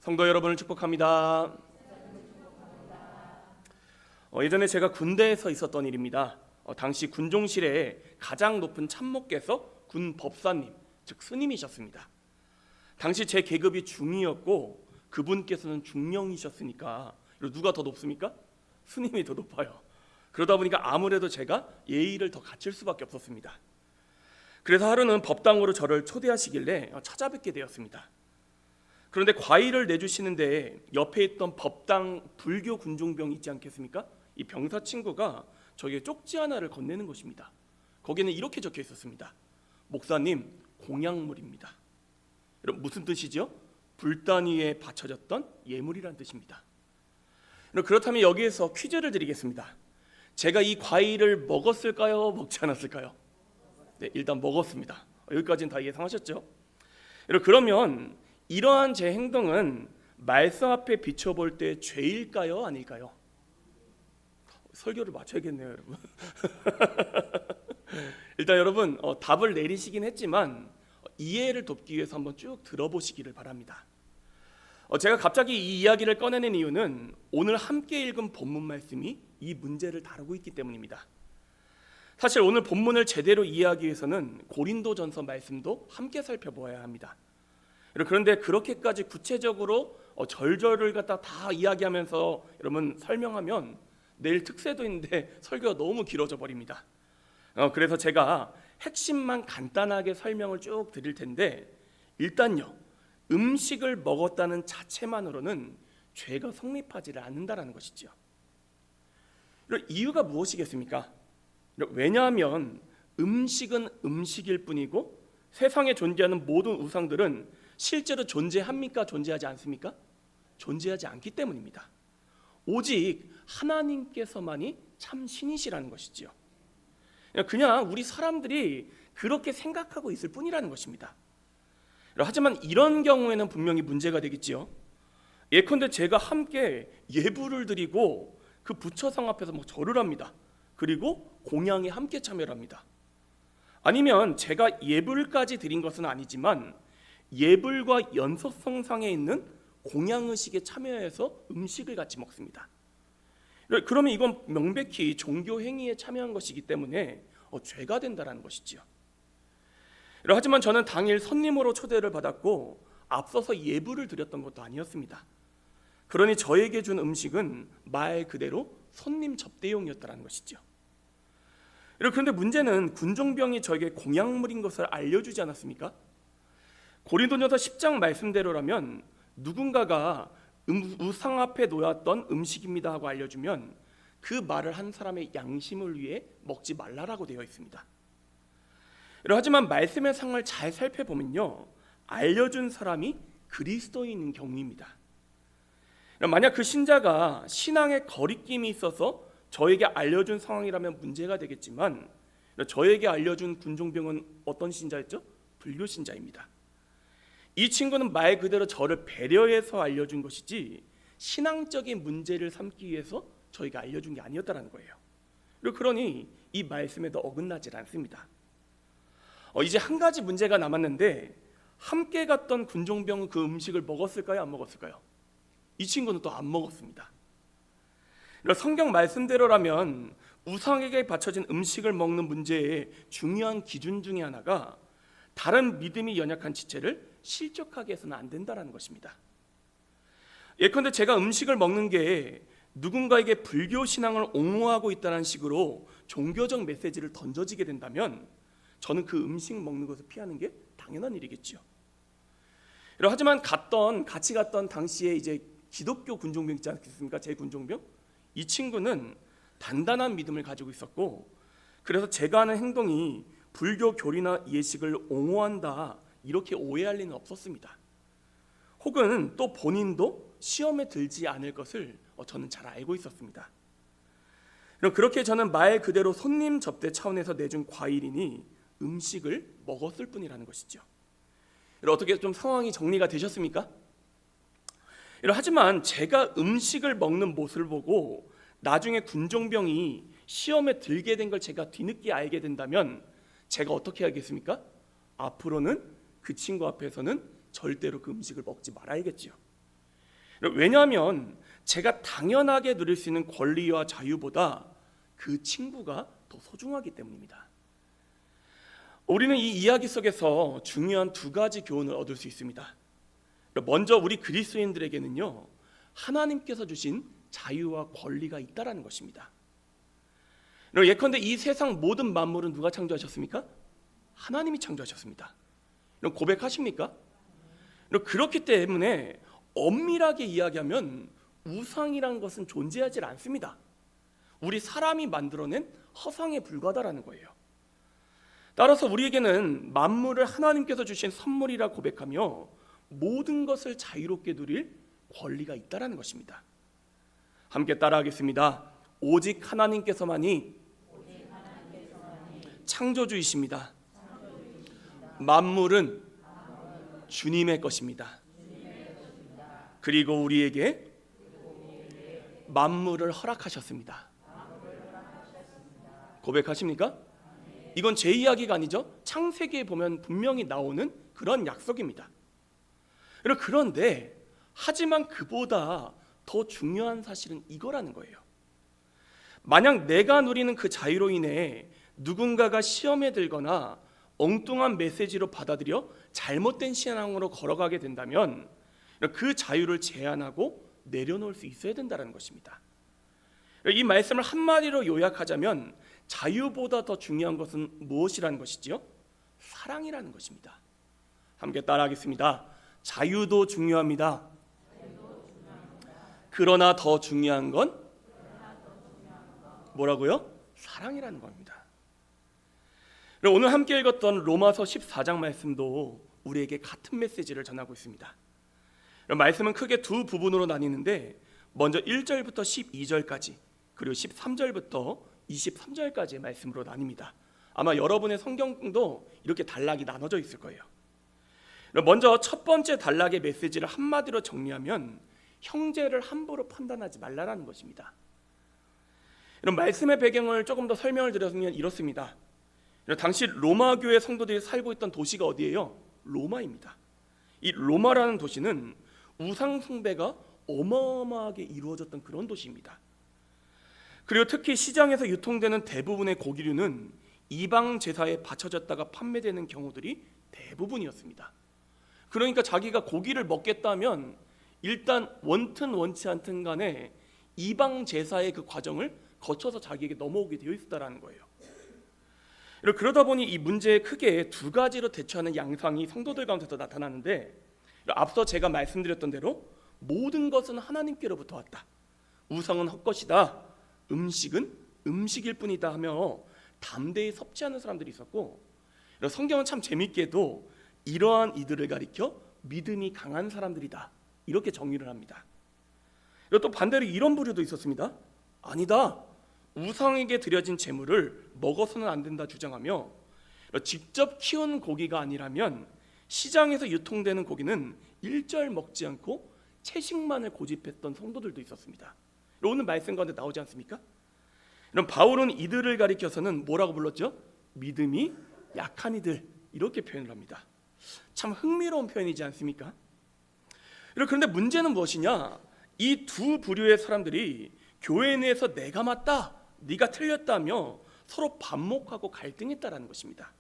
성도 여러분을 축복합니다. 예전에 제가 군대에서 있었던 일입니다. 당시 군종실에 가장 높은 참모께서 군 법사님, 즉 스님이셨습니다. 당시 제 계급이 중이었고 그분께서는 중령이셨으니까 누가 더 높습니까? 스님이 더 높아요. 그러다 보니까 아무래도 제가 예의를 더 갖출 수밖에 없었습니다. 그래서 하루는 법당으로 저를 초대하시길래 찾아뵙게 되었습니다. 그런데 과일을 내주시는데 옆에 있던 법당 불교 군종병 있지 않겠습니까? 이 병사 친구가 저에게 쪽지 하나를 건네는 것입니다. 거기에는 이렇게 적혀 있었습니다. 목사님, 공약물입니다. 여러분, 무슨 뜻이죠? 불단 위에 바쳐졌던 예물이란 뜻입니다. 그렇다면 여기에서 퀴즈를 드리겠습니다. 제가 이 과일을 먹었을까요? 먹지 않았을까요? 네, 일단 먹었습니다. 여기까지는 다 예상하셨죠? 그러면 이러한 제 행동은 말씀 앞에 비춰볼 때 죄일까요? 아닐까요? 설교를 맞춰야겠네요, 여러분. 일단 여러분 답을 내리시긴 했지만 이해를 돕기 위해서 한번 쭉 들어보시기를 바랍니다. 제가 갑자기 이 이야기를 꺼내는 이유는 오늘 함께 읽은 본문 말씀이 이 문제를 다루고 있기 때문입니다. 사실 오늘 본문을 제대로 이해하기 위해서는 고린도전서 말씀도 함께 살펴보아야 합니다. 그런데 그렇게까지 구체적으로 절절을 갖다 다 이야기하면서 여러분 설명하면 내일 특세도 있는데 설교가 너무 길어져 버립니다. 그래서 제가 핵심만 간단하게 설명을 쭉 드릴 텐데, 일단요, 음식을 먹었다는 자체만으로는 죄가 성립하지를 않는다라는 것이죠. 이유가 무엇이겠습니까? 왜냐하면 음식은 음식일 뿐이고 세상에 존재하는 모든 우상들은 실제로 존재합니까? 존재하지 않습니까? 존재하지 않기 때문입니다. 오직 하나님께서만이 참 신이시라는 것이지요. 그냥 우리 사람들이 그렇게 생각하고 있을 뿐이라는 것입니다. 하지만 이런 경우에는 분명히 문제가 되겠지요. 예컨대 제가 함께 예불을 드리고 그 부처상 앞에서 절을 합니다. 그리고 공양에 함께 참여를 합니다. 아니면 제가 예불까지 드린 것은 아니지만 예불과 연속성상에 있는 공양의식에 참여해서 음식을 같이 먹습니다. 그러면 이건 명백히 종교 행위에 참여한 것이기 때문에 죄가 된다는 것이지요. 하지만 저는 당일 손님으로 초대를 받았고 앞서서 예불을 드렸던 것도 아니었습니다. 그러니 저에게 준 음식은 말 그대로 손님 접대용이었다는 것이죠. 그런데 문제는 군종병이 저에게 공약물인 것을 알려주지 않았습니까? 고린도전서 10장 말씀대로라면 누군가가 우상 앞에 놓였던 음식입니다 하고 알려주면 그 말을 한 사람의 양심을 위해 먹지 말라라고 되어 있습니다. 하지만 말씀의 상을 잘 살펴보면요, 알려준 사람이 그리스도인인 경우입니다. 만약 그 신자가 신앙에 거리낌이 있어서 저에게 알려준 상황이라면 문제가 되겠지만 저에게 알려준 군종병은 어떤 신자였죠? 불교 신자입니다. 이 친구는 말 그대로 저를 배려해서 알려준 것이지 신앙적인 문제를 삼기 위해서 저희가 알려준 게 아니었다는 거예요. 그러니 이 말씀에도 어긋나질 않습니다. 이제 한 가지 문제가 남았는데, 함께 갔던 군종병은 그 음식을 먹었을까요? 안 먹었을까요? 이 친구는 또 안 먹었습니다. 성경 말씀대로라면 우상에게 바쳐진 음식을 먹는 문제의 중요한 기준 중에 하나가 다른 믿음이 연약한 지체를 실족하게 해서는 안 된다는 것입니다. 예컨대 제가 음식을 먹는 게 누군가에게 불교 신앙을 옹호하고 있다는 식으로 종교적 메시지를 던져지게 된다면 저는 그 음식 먹는 것을 피하는 게 당연한 일이겠죠. 하지만 같이 갔던 당시에 이제 기독교 군종병 있지 않겠습니까? 제 군종병. 이 친구는 단단한 믿음을 가지고 있었고, 그래서 제가 하는 행동이 불교 교리나 예식을 옹호한다 이렇게 오해할 리는 없었습니다. 혹은 또 본인도 시험에 들지 않을 것을 저는 잘 알고 있었습니다. 그렇게 저는 말 그대로 손님 접대 차원에서 내준 과일이니 음식을 먹었을 뿐이라는 것이죠. 어떻게 좀 상황이 정리가 되셨습니까? 하지만 제가 음식을 먹는 모습을 보고 나중에 군종병이 시험에 들게 된 걸 제가 뒤늦게 알게 된다면 제가 어떻게 하겠습니까? 앞으로는 그 친구 앞에서는 절대로 그 음식을 먹지 말아야겠지요. 왜냐하면 제가 당연하게 누릴 수 있는 권리와 자유보다 그 친구가 더 소중하기 때문입니다. 우리는 이 이야기 속에서 중요한 두 가지 교훈을 얻을 수 있습니다. 먼저 우리 그리스도인들에게는요, 하나님께서 주신 자유와 권리가 있다라는 것입니다. 예컨대 이 세상 모든 만물은 누가 창조하셨습니까? 하나님이 창조하셨습니다. 고백하십니까? 그렇기 때문에 엄밀하게 이야기하면 우상이라는 것은 존재하지 않습니다. 우리 사람이 만들어낸 허상에 불과하다라는 거예요. 따라서 우리에게는 만물을 하나님께서 주신 선물이라 고백하며 모든 것을 자유롭게 누릴 권리가 있다라는 것입니다. 함께 따라하겠습니다. 오직 하나님께서만이 창조주이십니다. 만물은 주님의 것입니다. 그리고 우리에게 만물을 허락하셨습니다. 고백하십니까? 이건 제 이야기가 아니죠. 창세기에 보면 분명히 나오는 그런 약속입니다. 그런데 하지만 그보다 더 중요한 사실은 이거라는 거예요. 만약 내가 누리는 그 자유로 인해 누군가가 시험에 들거나 엉뚱한 메시지로 받아들여 잘못된 신앙으로 걸어가게 된다면 그 자유를 제한하고 내려놓을 수 있어야 된다는 것입니다. 이 말씀을 한마디로 요약하자면 자유보다 더 중요한 것은 무엇이라는 것이지요? 사랑이라는 것입니다. 함께 따라하겠습니다. 자유도 중요합니다. 그러나 더 중요한 건 뭐라고요? 사랑이라는 겁니다. 오늘 함께 읽었던 로마서 14장 말씀도 우리에게 같은 메시지를 전하고 있습니다. 말씀은 크게 두 부분으로 나뉘는데 먼저 1절부터 12절까지 그리고 13절부터 23절까지의 말씀으로 나뉩니다. 아마 여러분의 성경도 이렇게 단락이 나눠져 있을 거예요. 먼저 첫 번째 단락의 메시지를 한마디로 정리하면 형제를 함부로 판단하지 말라라는 것입니다. 이런 말씀의 배경을 조금 더 설명을 드렸으면 이렇습니다. 당시 로마 교회 성도들이 살고 있던 도시가 어디예요? 로마입니다. 이 로마라는 도시는 우상 숭배가 어마어마하게 이루어졌던 그런 도시입니다. 그리고 특히 시장에서 유통되는 대부분의 고기류는 이방 제사에 바쳐졌다가 판매되는 경우들이 대부분이었습니다. 그러니까 자기가 고기를 먹겠다면 일단 원튼 원치 않든 간에 이방 제사의 그 과정을 거쳐서 자기에게 넘어오게 되어 있었다라는 거예요. 그러다 보니 이 문제에 크게 두 가지로 대처하는 양상이 성도들 가운데서 나타나는데, 앞서 제가 말씀드렸던 대로 모든 것은 하나님께로부터 왔다, 우상은 헛것이다, 음식은 음식일 뿐이다 하며 담대히 섭취하는 사람들이 있었고, 성경은 참 재밌게도 이러한 이들을 가리켜 믿음이 강한 사람들이다 이렇게 정의를 합니다. 또 반대로 이런 부류도 있었습니다. 아니다, 우상에게 드려진 제물을 먹어서는 안 된다 주장하며 직접 키운 고기가 아니라면 시장에서 유통되는 고기는 일절 먹지 않고 채식만을 고집했던 성도들도 있었습니다. 오늘 말씀 가운데 나오지 않습니까? 이런 바울은 이들을 가리켜서는 뭐라고 불렀죠? 믿음이 약한 이들 이렇게 표현을 합니다. 참 흥미로운 표현이지 않습니까? 그런데 문제는 무엇이냐? 이 두 부류의 사람들이 교회 내에서 내가 맞다, 네가 틀렸다며 서로 반목하고 갈등했다라는 것입니다.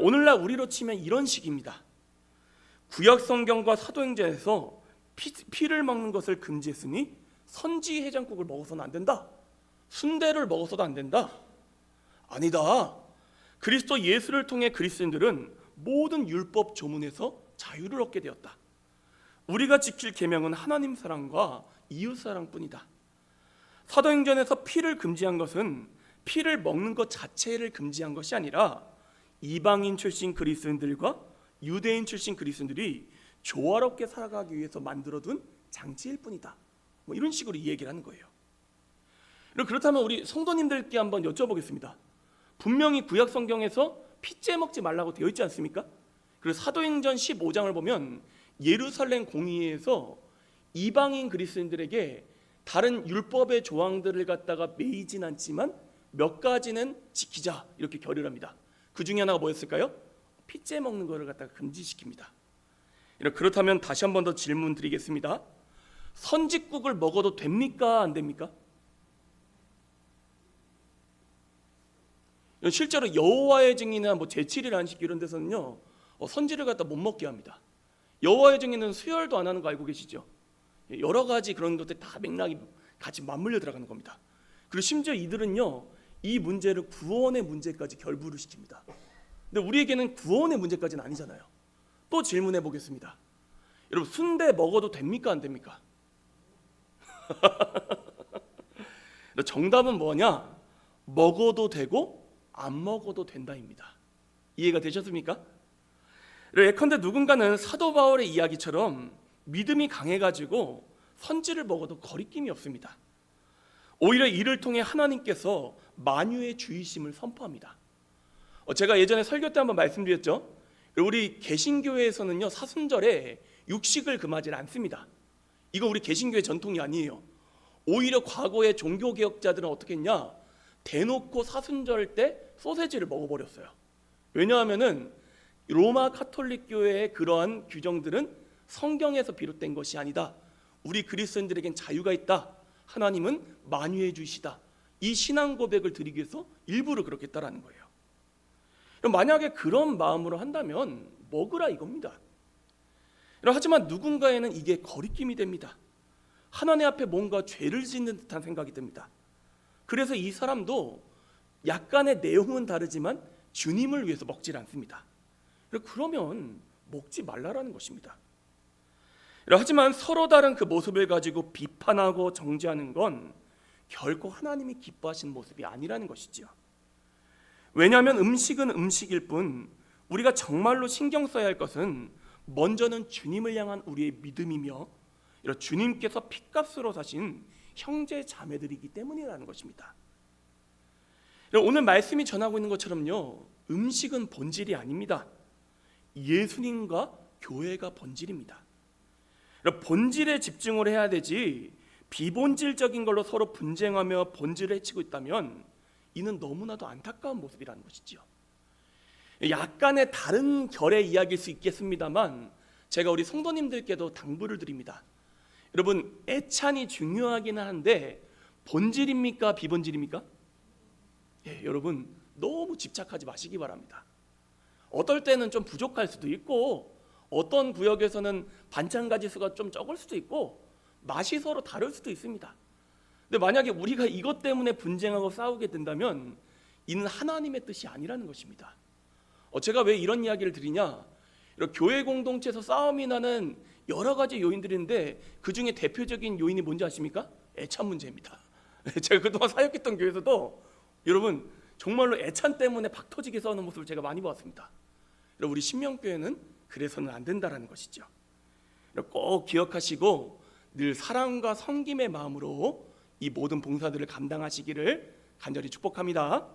오늘날 우리로 치면 이런 식입니다. 구약 성경과 사도행전에서 피를 먹는 것을 금지했으니 선지 해장국을 먹어서는 안 된다, 순대를 먹어서도 안 된다. 아니다, 그리스도 예수를 통해 그리스도인들은 모든 율법 조문에서 자유를 얻게 되었다. 우리가 지킬 계명은 하나님 사랑과 이웃 사랑뿐이다. 사도행전에서 피를 금지한 것은 피를 먹는 것 자체를 금지한 것이 아니라 이방인 출신 그리스도인들과 유대인 출신 그리스도인들이 조화롭게 살아가기 위해서 만들어둔 장치일 뿐이다. 이런 식으로 이 얘기를 하는 거예요. 그렇다면 우리 성도님들께 한번 여쭤보겠습니다. 분명히 구약 성경에서 피째 먹지 말라고 되어 있지 않습니까? 그리고 사도행전 15장을 보면 예루살렘 공의회에서 이방인 그리스도인들에게 다른 율법의 조항들을 갖다가 매이진 않지만 몇 가지는 지키자 이렇게 결의합니다. 그 중에 하나가 뭐였을까요? 피째 먹는 것을 갖다가 금지시킵니다. 그렇다면 다시 한 번 더 질문 드리겠습니다. 선짓국을 먹어도 됩니까? 안 됩니까? 실제로 여호와의 증인이나 뭐 제칠일 안식 이런 데서는요 선지를 갖다 못 먹게 합니다. 여호와의 증인은 수혈도 안 하는 거 알고 계시죠? 여러 가지 그런 것들 다 맥락이 같이 맞물려 들어가는 겁니다. 그리고 심지어 이들은요 이 문제를 구원의 문제까지 결부를 시킵니다. 근데 우리에게는 구원의 문제까지는 아니잖아요. 또 질문해 보겠습니다. 여러분 순대 먹어도 됩니까? 안 됩니까? 정답은 뭐냐? 먹어도 되고 안 먹어도 된다입니다. 이해가 되셨습니까? 예컨대 누군가는 사도 바울의 이야기처럼 믿음이 강해가지고 선지를 먹어도 거리낌이 없습니다. 오히려 이를 통해 하나님께서 만유의 주이심을 선포합니다. 제가 예전에 설교 때 한번 말씀드렸죠. 우리 개신교회에서는요 사순절에 육식을 금하지 않습니다. 이거 우리 개신교회 전통이 아니에요. 오히려 과거의 종교개혁자들은 어떻게 했냐, 대놓고 사순절 때 소세지를 먹어버렸어요. 왜냐하면은 로마 카톨릭 교회의 그러한 규정들은 성경에서 비롯된 것이 아니다. 우리 그리스도인들에겐 자유가 있다. 하나님은 만유해 주시다. 이 신앙 고백을 드리기 위해서 일부러 그렇게 했다라는 거예요. 만약에 그런 마음으로 한다면 먹으라 이겁니다. 하지만 누군가에는 이게 거리낌이 됩니다. 하나님 앞에 뭔가 죄를 짓는 듯한 생각이 듭니다. 그래서 이 사람도 약간의 내용은 다르지만 주님을 위해서 먹질 않습니다. 그러면 먹지 말라라는 것입니다. 하지만 서로 다른 그 모습을 가지고 비판하고 정죄하는 건 결코 하나님이 기뻐하시는 모습이 아니라는 것이죠. 왜냐하면 음식은 음식일 뿐 우리가 정말로 신경 써야 할 것은 먼저는 주님을 향한 우리의 믿음이며 주님께서 핏값으로 사신 형제 자매들이기 때문이라는 것입니다. 오늘 말씀이 전하고 있는 것처럼요 음식은 본질이 아닙니다. 예수님과 교회가 본질입니다. 본질에 집중을 해야 되지 비본질적인 걸로 서로 분쟁하며 본질을 해치고 있다면 이는 너무나도 안타까운 모습이라는 것이죠. 약간의 다른 결의 이야기일 수 있겠습니다만 제가 우리 성도님들께도 당부를 드립니다. 여러분 애찬이 중요하긴 한데 본질입니까? 비본질입니까? 여러분 너무 집착하지 마시기 바랍니다. 어떨 때는 좀 부족할 수도 있고 어떤 구역에서는 반찬 가지수가 좀 적을 수도 있고 맛이 서로 다를 수도 있습니다. 근데 만약에 우리가 이것 때문에 분쟁하고 싸우게 된다면 이는 하나님의 뜻이 아니라는 것입니다. 제가 왜 이런 이야기를 드리냐, 교회 공동체에서 싸움이 나는 여러 가지 요인들인데 그 중에 대표적인 요인이 뭔지 아십니까? 애찬 문제입니다. 제가 그동안 사역했던 교회에서도 여러분 정말로 애찬 때문에 박 터지게 싸우는 모습을 제가 많이 보았습니다. 우리 신명교회는 그래서는 안 된다라는 것이죠. 꼭 기억하시고 늘 사랑과 섬김의 마음으로 이 모든 봉사들을 감당하시기를 간절히 축복합니다.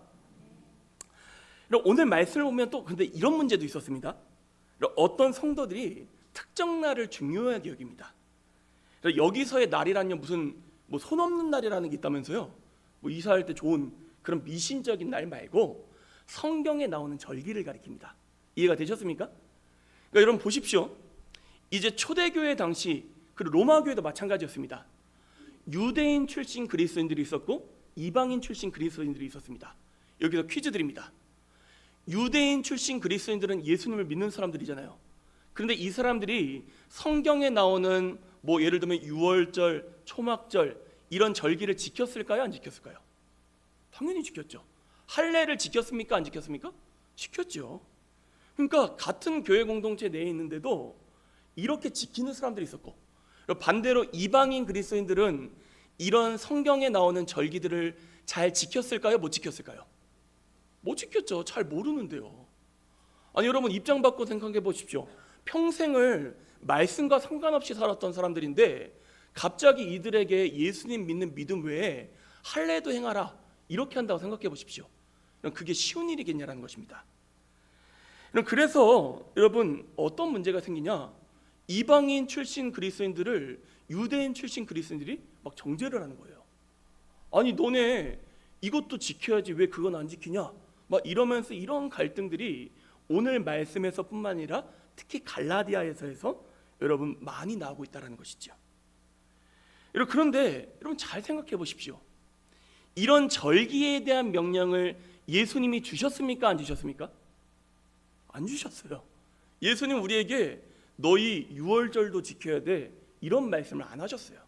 오늘 말씀을 보면 또 근데 이런 문제도 있었습니다. 어떤 성도들이 특정 날을 중요하게 여깁니다. 여기서의 날이란요 무슨 손 없는 날이라는 게 있다면서요. 이사할 때 좋은 그런 미신적인 날 말고 성경에 나오는 절기를 가리킵니다. 이해가 되셨습니까? 여러분 보십시오. 이제 초대교회 당시 그리고 로마교회도 마찬가지였습니다. 유대인 출신 그리스도인들이 있었고 이방인 출신 그리스도인들이 있었습니다. 여기서 퀴즈 드립니다. 유대인 출신 그리스도인들은 예수님을 믿는 사람들이잖아요. 그런데 이 사람들이 성경에 나오는 예를 들면 유월절, 초막절 이런 절기를 지켰을까요? 안 지켰을까요? 당연히 지켰죠. 할례를 지켰습니까? 안 지켰습니까? 지켰죠. 그러니까 같은 교회 공동체 내에 있는데도 이렇게 지키는 사람들이 있었고 반대로 이방인 그리스도인들은 이런 성경에 나오는 절기들을 잘 지켰을까요? 못 지켰을까요? 못 지켰죠. 잘 모르는데요. 아니 여러분 입장 바꿔 생각해 보십시오. 평생을 말씀과 상관없이 살았던 사람들인데 갑자기 이들에게 예수님 믿는 믿음 외에 할례도 행하라 이렇게 한다고 생각해 보십시오. 그게 쉬운 일이겠냐라는 것입니다. 그래서 여러분 어떤 문제가 생기냐, 이방인 출신 그리스도인들을 유대인 출신 그리스도인들이 막 정죄를 하는 거예요. 아니 너네 이것도 지켜야지 왜 그건 안 지키냐 막 이러면서 이런 갈등들이 오늘 말씀에서뿐만 아니라 특히 갈라디아에서 여러분 많이 나오고 있다는 것이죠. 그런데 여러분 잘 생각해 보십시오. 이런 절기에 대한 명령을 예수님이 주셨습니까? 안 주셨습니까? 안 주셨어요. 예수님 우리에게 너희 유월절도 지켜야 돼 이런 말씀을 안 하셨어요.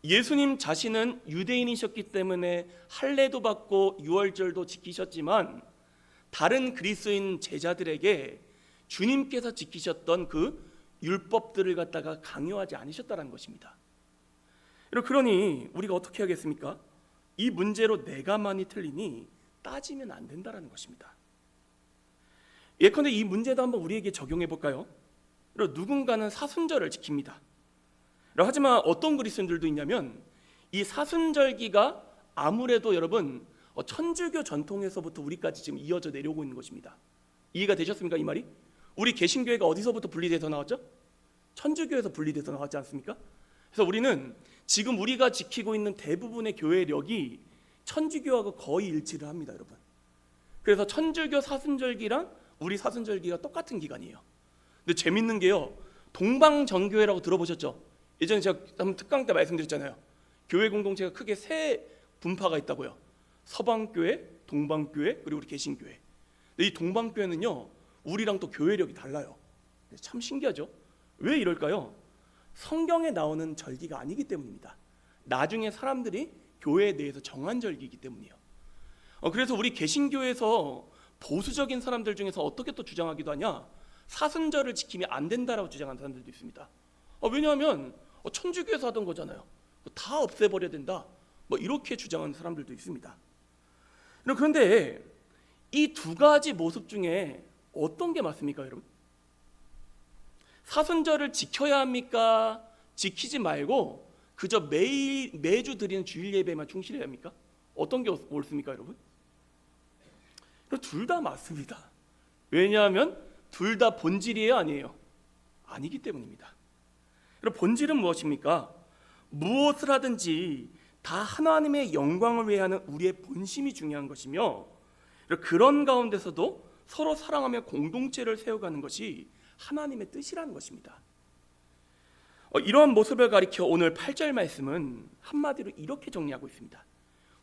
예수님 자신은 유대인이셨기 때문에 할례도 받고 유월절도 지키셨지만 다른 그리스도인 제자들에게 주님께서 지키셨던 그 율법들을 갖다가 강요하지 않으셨다는 것입니다. 그러니 우리가 어떻게 하겠습니까? 이 문제로 내가 많이 틀리니 따지면 안 된다는 것입니다. 예컨대 이 문제도 한번 우리에게 적용해 볼까요? 누군가는 사순절을 지킵니다. 하지만 어떤 그리스도인들도 있냐면 이 사순절기가 아무래도 여러분 천주교 전통에서부터 우리까지 지금 이어져 내려오고 있는 것입니다. 이해가 되셨습니까? 이 말이? 우리 개신교회가 어디서부터 분리돼서 나왔죠? 천주교에서 분리돼서 나왔지 않습니까? 그래서 우리는 지금 우리가 지키고 있는 대부분의 교회력이 천주교하고 거의 일치를 합니다, 여러분. 그래서 천주교 사순절기랑 우리 사순절기가 똑같은 기간이에요. 근데 재밌는 게요, 동방정교회라고 들어보셨죠? 예전에 제가 한번 특강 때 말씀드렸잖아요. 교회 공동체가 크게 세 분파가 있다고요. 서방교회, 동방교회, 그리고 우리 개신교회. 근데 이 동방교회는요, 우리랑 또 교회력이 달라요. 참 신기하죠? 왜 이럴까요? 성경에 나오는 절기가 아니기 때문입니다. 나중에 사람들이 교회에 대해서 정한 절기이기 때문이에요. 그래서 우리 개신교에서 보수적인 사람들 중에서 어떻게 또 주장하기도 하냐? 사순절을 지키면 안 된다라고 주장하는 사람들도 있습니다. 왜냐하면 천주교에서 하던 거잖아요. 다 없애버려야 된다. 이렇게 주장하는 사람들도 있습니다. 그런데 이 두 가지 모습 중에 어떤 게 맞습니까, 여러분? 사순절을 지켜야 합니까? 지키지 말고 그저 매주 드리는 주일 예배만 충실해야 합니까? 어떤 게 옳습니까, 여러분? 둘 다 맞습니다. 왜냐하면 둘 다 본질이에요, 아니에요? 아니기 때문입니다. 본질은 무엇입니까? 무엇을 하든지 다 하나님의 영광을 위해 하는 우리의 본심이 중요한 것이며, 그런 가운데서도 서로 사랑하며 공동체를 세워가는 것이 하나님의 뜻이라는 것입니다. 이러한 모습을 가리켜 오늘 8절 말씀은 한마디로 이렇게 정리하고 있습니다.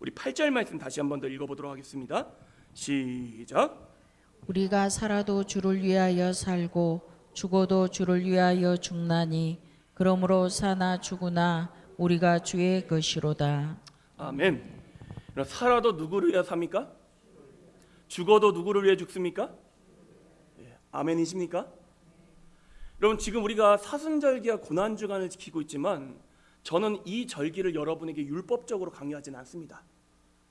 우리 8절 말씀 다시 한번 더 읽어보도록 하겠습니다. 시작. 우리가 살아도 주를 위하여 살고 죽어도 주를 위하여 죽나니 그러므로 사나 죽으나 우리가 주의 것이로다. 아멘. 살아도 누구를 위해 삽니까? 죽어도 누구를 위해 죽습니까? 아멘이십니까? 여러분, 지금 우리가 사순절기와 고난주간을 지키고 있지만 저는 이 절기를 여러분에게 율법적으로 강요하지는 않습니다.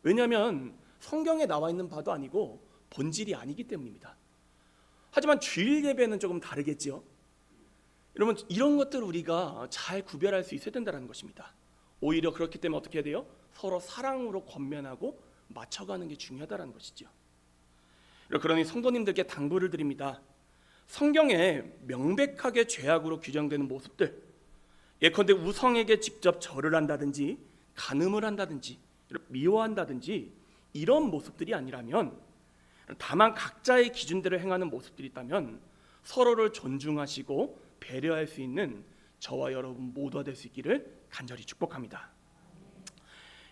왜냐하면 성경에 나와 있는 바도 아니고 본질이 아니기 때문입니다. 하지만 주일 예배는 조금 다르겠지요. 여러분, 이런 것들을 우리가 잘 구별할 수 있어야 된다는 것입니다. 오히려 그렇기 때문에 어떻게 해야 돼요? 서로 사랑으로 권면하고 맞춰가는 게 중요하다는 것이죠. 그러니 성도님들께 당부를 드립니다. 성경에 명백하게 죄악으로 규정되는 모습들, 예컨대 우성에게 직접 절을 한다든지 간음을 한다든지 미워한다든지 이런 모습들이 아니라면, 다만 각자의 기준대로 행하는 모습들이 있다면 서로를 존중하시고 배려할 수 있는 저와 여러분 모두가 될 수 있기를 간절히 축복합니다.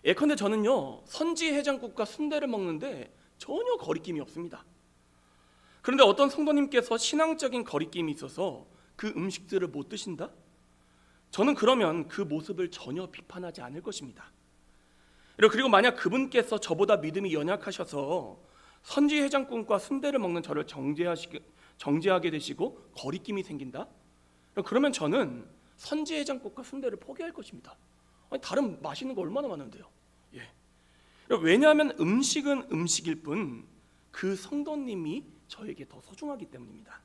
예컨대 저는요, 선지 해장국과 순대를 먹는데 전혀 거리낌이 없습니다. 그런데 어떤 성도님께서 신앙적인 거리낌이 있어서 그 음식들을 못 드신다? 저는 그러면 그 모습을 전혀 비판하지 않을 것입니다. 그리고 만약 그분께서 저보다 믿음이 연약하셔서 선지 해장국과 순대를 먹는 저를 정죄하게 되시고 거리낌이 생긴다? 그러면 저는 선지 해장국과 순대를 포기할 것입니다. 다른 맛있는 거 얼마나 많은데요. 왜냐하면 음식은 음식일 뿐 그 성도님이 저에게 더 소중하기 때문입니다.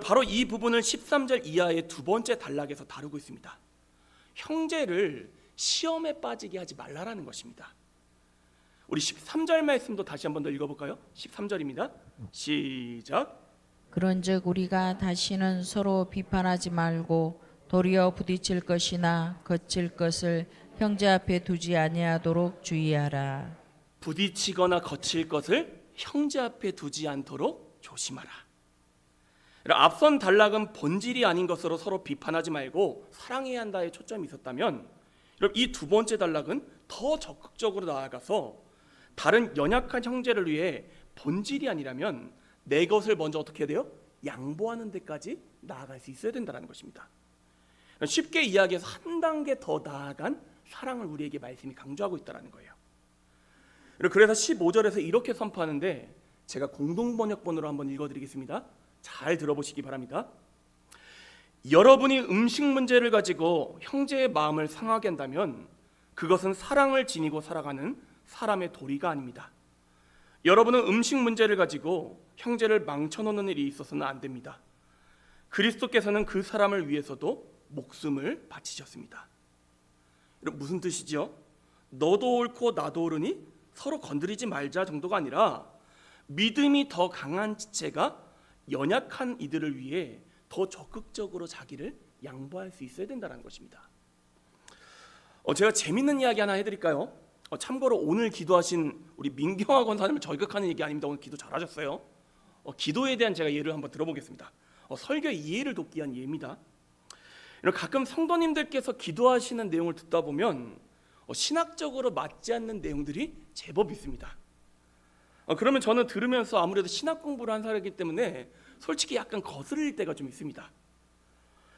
바로 이 부분을 13절 이하의 두 번째 단락에서 다루고 있습니다. 형제를 시험에 빠지게 하지 말라라는 것입니다. 우리 13절 말씀도 다시 한번 더 읽어볼까요? 13절입니다. 시작. 그런즉 우리가 다시는 서로 비판하지 말고 도리어 부딪힐 것이나 거칠 것을 형제 앞에 두지 아니하도록 주의하라. 부딪히거나 거칠 것을 형제 앞에 두지 않도록 조심하라. 앞선 단락은 본질이 아닌 것으로 서로 비판하지 말고 사랑해야 한다에 초점이 있었다면, 이 두 번째 단락은 더 적극적으로 나아가서 다른 연약한 형제를 위해 본질이 아니라면 내 것을 먼저 어떻게 해야 돼요? 양보하는 데까지 나아갈 수 있어야 된다는 것입니다. 쉽게 이야기해서 한 단계 더 나아간 사랑을 우리에게 말씀이 강조하고 있다는 거예요. 그래서 15절에서 이렇게 선포하는데, 제가 공동번역본으로 한번 읽어드리겠습니다. 잘 들어보시기 바랍니다. 여러분이 음식 문제를 가지고 형제의 마음을 상하게 한다면 그것은 사랑을 지니고 살아가는 사람의 도리가 아닙니다. 여러분은 음식 문제를 가지고 형제를 망쳐놓는 일이 있어서는 안 됩니다. 그리스도께서는 그 사람을 위해서도 목숨을 바치셨습니다. 무슨 뜻이죠? 너도 옳고 나도 옳으니 서로 건드리지 말자 정도가 아니라, 믿음이 더 강한 지체가 연약한 이들을 위해 더 적극적으로 자기를 양보할 수 있어야 된다는 것입니다. 제가 재밌는 이야기 하나 해드릴까요? 참고로 오늘 기도하신 우리 민경화 권사님을 저격하는 얘기 아닙니다. 오늘 기도 잘하셨어요. 기도에 대한 제가 예를 한번 들어보겠습니다. 설교의 이해를 돕기 위한 예입니다. 가끔 성도님들께서 기도하시는 내용을 듣다 보면 신학적으로 맞지 않는 내용들이 제법 있습니다. 그러면 저는 들으면서 아무래도 신학 공부를 한 사람이기 때문에 솔직히 약간 거슬릴 때가 좀 있습니다.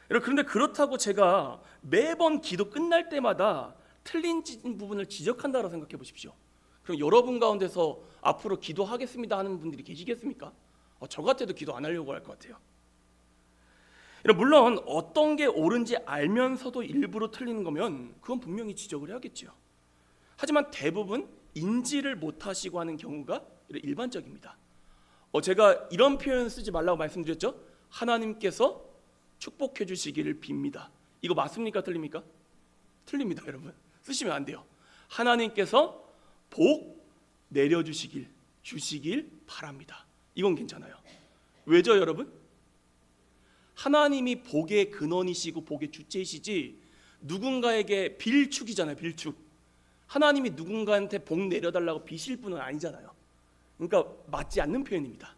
그런데 그렇다고 제가 매번 기도 끝날 때마다 틀린 부분을 지적한다고 생각해 보십시오. 그럼 여러분 가운데서 앞으로 기도하겠습니다 하는 분들이 계시겠습니까? 저 같아도 기도 안 하려고 할 것 같아요. 물론 어떤 게 옳은지 알면서도 일부러 틀리는 거면 그건 분명히 지적을 해야겠죠. 하지만 대부분 인지를 못하시고 하는 경우가 일반적입니다. 제가 이런 표현 쓰지 말라고 말씀드렸죠. 하나님께서 축복해 주시기를 빕니다. 이거 맞습니까? 틀립니까? 틀립니다, 여러분. 쓰시면 안 돼요. 하나님께서 복 내려주시길 바랍니다. 이건 괜찮아요. 왜죠, 여러분? 하나님이 복의 근원이시고 복의 주체이시지 누군가에게 빌축이잖아요. 빌축. 하나님이 누군가한테 복 내려달라고 비실 분은 아니잖아요. 그러니까 맞지 않는 표현입니다.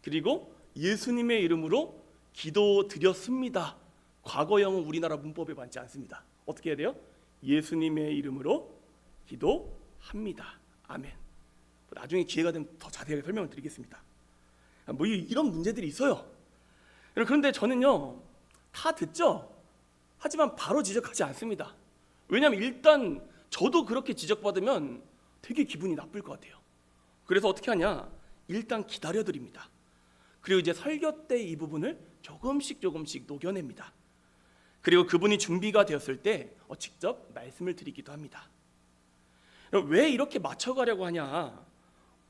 그리고 예수님의 이름으로 기도드렸습니다. 과거형은 우리나라 문법에 맞지 않습니다. 어떻게 해야 돼요? 예수님의 이름으로 기도합니다. 아멘. 나중에 기회가 되면 더 자세하게 설명을 드리겠습니다. 이런 문제들이 있어요. 그런데 저는요, 다 듣죠? 하지만 바로 지적하지 않습니다. 왜냐하면 일단 저도 그렇게 지적받으면 되게 기분이 나쁠 것 같아요. 그래서 어떻게 하냐? 일단 기다려드립니다. 그리고 이제 설교 때 이 부분을 조금씩 녹여냅니다. 그리고 그분이 준비가 되었을 때 직접 말씀을 드리기도 합니다. 왜 이렇게 맞춰가려고 하냐?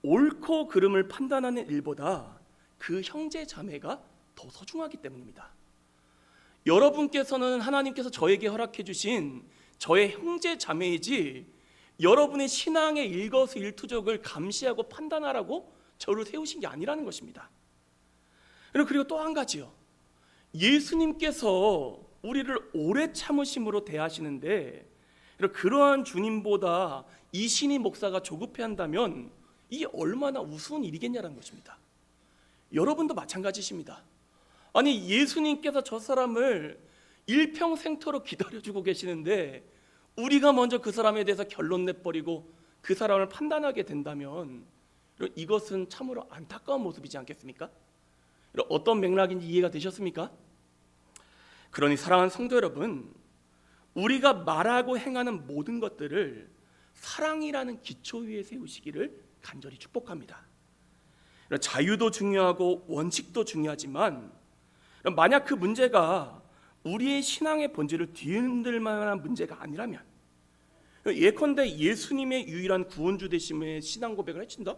옳고 그름을 판단하는 일보다 그 형제 자매가 더 소중하기 때문입니다. 여러분께서는 하나님께서 저에게 허락해 주신 저의 형제 자매이지 여러분의 신앙의 일거수일투족을 감시하고 판단하라고 저를 세우신 게 아니라는 것입니다. 그리고 또 한 가지요. 예수님께서 우리를 오래 참으심으로 대하시는데 그러한 주님보다 이 신임 목사가 조급해한다면 이게 얼마나 우스운 일이겠냐는 것입니다. 여러분도 마찬가지십니다. 아니 예수님께서 저 사람을 일평생토록 기다려주고 계시는데 우리가 먼저 그 사람에 대해서 결론 내버리고 그 사람을 판단하게 된다면 이것은 참으로 안타까운 모습이지 않겠습니까? 어떤 맥락인지 이해가 되셨습니까? 그러니 사랑하는 성도 여러분, 우리가 말하고 행하는 모든 것들을 사랑이라는 기초 위에 세우시기를 간절히 축복합니다. 자유도 중요하고 원칙도 중요하지만 만약 그 문제가 우리의 신앙의 본질을 뒤흔들 만한 문제가 아니라면, 예컨대 예수님의 유일한 구원주 되심의 신앙 고백을 해친다?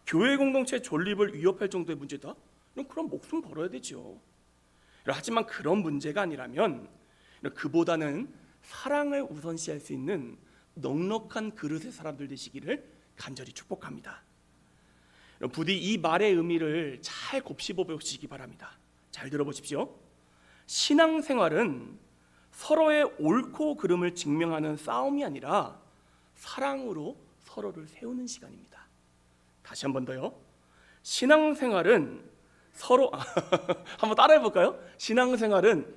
교회 공동체 존립을 위협할 정도의 문제다? 그럼 목숨 걸어야 되죠. 하지만 그런 문제가 아니라면 그보다는 사랑을 우선시할 수 있는 넉넉한 그릇의 사람들 되시기를 간절히 축복합니다. 부디 이 말의 의미를 잘 곱씹어 보시기 바랍니다. 잘 들어보십시오. 신앙생활은 서로의 옳고 그름을 증명하는 싸움이 아니라 사랑으로 서로를 세우는 시간입니다. 다시 한 번 더요. 신앙생활은 서로 한번 따라해 볼까요? 신앙생활은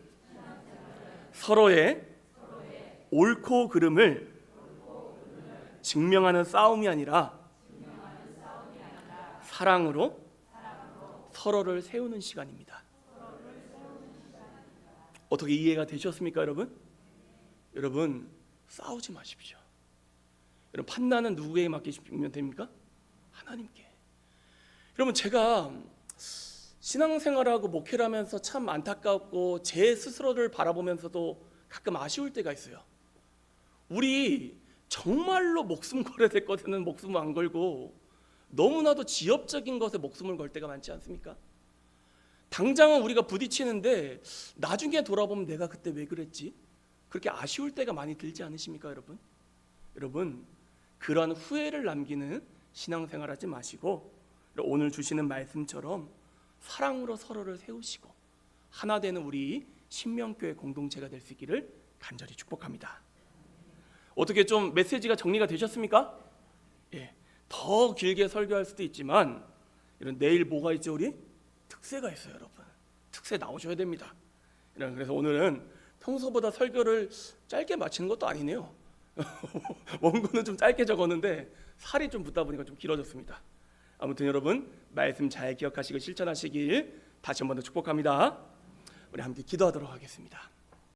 서로의 옳고 그름을 증명하는 싸움이 아니라 사랑으로 서로를 세우는 시간입니다. 어떻게 이해가 되셨습니까, 여러분? 여러분, 싸우지 마십시오. 여러분, 판단은 누구에게 맡기시면 됩니까? 하나님께. 여러분, 제가 신앙생활하고 목회를 하면서 참 안타깝고 제 스스로를 바라보면서도 가끔 아쉬울 때가 있어요. 우리 정말로 목숨 걸어야 될 것에는 목숨을 안 걸고 너무나도 지엽적인 것에 목숨을 걸 때가 많지 않습니까? 당장은 우리가 부딪히는데 나중에 돌아보면 내가 그때 왜 그랬지? 그렇게 아쉬울 때가 많이 들지 않으십니까, 여러분? 여러분, 그러한 후회를 남기는 신앙생활 하지 마시고 오늘 주시는 말씀처럼 사랑으로 서로를 세우시고 하나 되는 우리 신명교회 공동체가 될 수 있기를 간절히 축복합니다. 어떻게 좀 메시지가 정리가 되셨습니까? 예, 더 길게 설교할 수도 있지만 이런 내일 뭐가 있죠, 우리? 특세가 있어요, 여러분. 특세 나오셔야 됩니다. 그래서 오늘은 평소보다 설교를 짧게 마치는 것도 아니네요. 원고는 좀 짧게 적었는데 살이 좀 붙다 보니까 좀 길어졌습니다. 아무튼 여러분 말씀 잘 기억하시고 실천하시길 다시 한번 더 축복합니다. 우리 함께 기도하도록 하겠습니다.